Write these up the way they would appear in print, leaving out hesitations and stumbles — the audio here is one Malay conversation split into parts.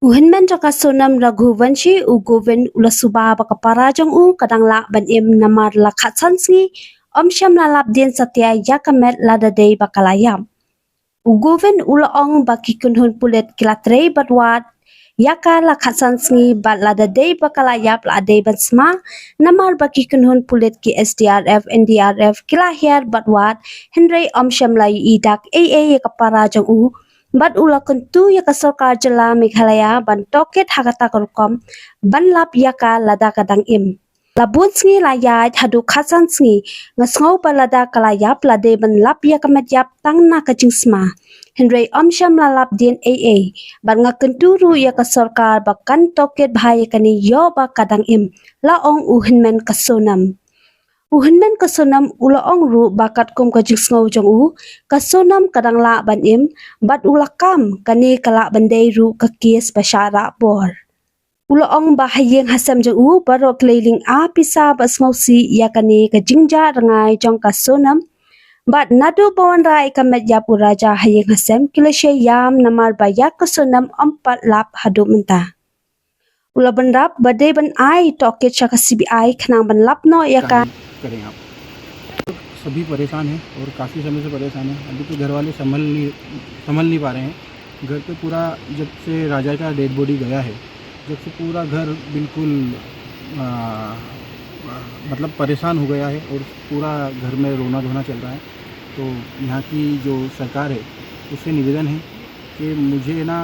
Uhinmen jaka sonam Raghuvanshi u Govind ulasuba baka parajong u kadang la ban im namar la khatsansngi omsham la lap din satya yakamet la dadei bakalayam. U Govind ulaong baki kunhun pulet kilatrei batwat yaka la khatsansngi bat la dadei bakalayap la adei bansma namar baki kunhun pulet ki SDRF NDRF kilahir batwat henrei omsham la idak AA yaka parajong u Bat ula kentu yaka sarkar jela Meghalaya ban toket hakata korkom ban lap yaka lada kadang im. Labun sngi layat hadu khasan sngi ngasngau balada kalayap lade ban lap yaka medyap tang na kajingsma. Henry omsham la lap din AA ban nga kentu ru yaka sarkar bakan toket bahaya kani yo ba kadang im laong uhinmen kasonam. Uhinmen kasonam ulaong ru bakat kum ka jingsngau jong u kasonam kadang la ban im bat ulakam kani kala bandai ru ka kies basyara bor ulaong bahayeng hasam jong u baro kleiling a pisa basngau si ya kani ka jingja rangai jong kasonam bat nadu bawan rai kamet ya puraja hayeng hasam kileshe yam namar bayak kasonam 4 lap hadu mentah Ula banrap badai ban ai toket chaka CBI खनांग ban lap no yaka करें आप सभी परेशान हैं और काफ़ी समय से परेशान हैं। अभी तो घर वाले संभल नहीं पा रहे हैं। घर पे पूरा जब से राजा का डेड बॉडी गया है, जब से पूरा घर बिल्कुल मतलब परेशान हो गया है और पूरा घर में रोना धोना चल रहा है। तो यहाँ की जो सरकार है उससे निवेदन है कि मुझे ना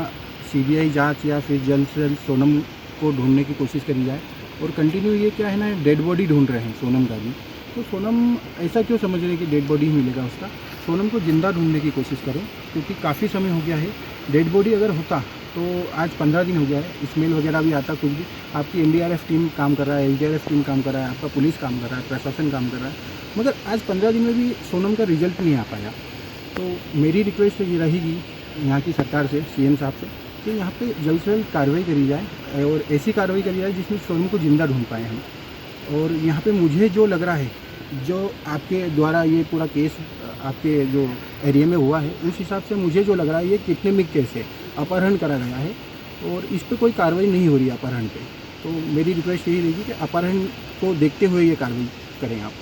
CBI जांच या फिर जल्द से जल्द सोनम को ढूंढने की कोशिश करी जाए। और कंटिन्यू ये क्या है ना, डेड बॉडी ढूंढ रहे हैं सोनम का भी। तो सोनम ऐसा क्यों समझ रहे हैं कि डेड बॉडी ही मिलेगा उसका। सोनम को ज़िंदा ढूंढने की कोशिश करें, क्योंकि काफ़ी समय हो गया है। डेड बॉडी अगर होता तो आज 15 दिन हो गया है, स्मेल वगैरह भी आता, कुछ भी। आपकी NDRF टीम काम कर रहा है, SDRF टीम काम कर रहा है, आपका पुलिस काम कर रहा है, प्रशासन काम कर रहा है, मगर आज 15 दिन में भी सोनम का रिजल्ट नहीं आ पाया। तो मेरी रिक्वेस्ट ये रहेगी यहाँ की सरकार से, CM साहब से, कि यहाँ पे जल्द से जल्द कार्रवाई करी जाए और ऐसी कार्रवाई करी जाए जिसमें सोनम को ज़िंदा ढूंढ पाए हम। और यहाँ पे मुझे जो लग रहा है, जो आपके द्वारा ये पूरा केस आपके जो एरिया में हुआ है, उस हिसाब से मुझे जो लग रहा है ये किडनैपिंग केस है, अपहरण करा गया है और इस पर कोई कार्रवाई नहीं हो रही है अपहरण पे। तो मेरी रिक्वेस्ट यही रहेगी कि अपहरण को देखते हुए ये कार्रवाई करें आप।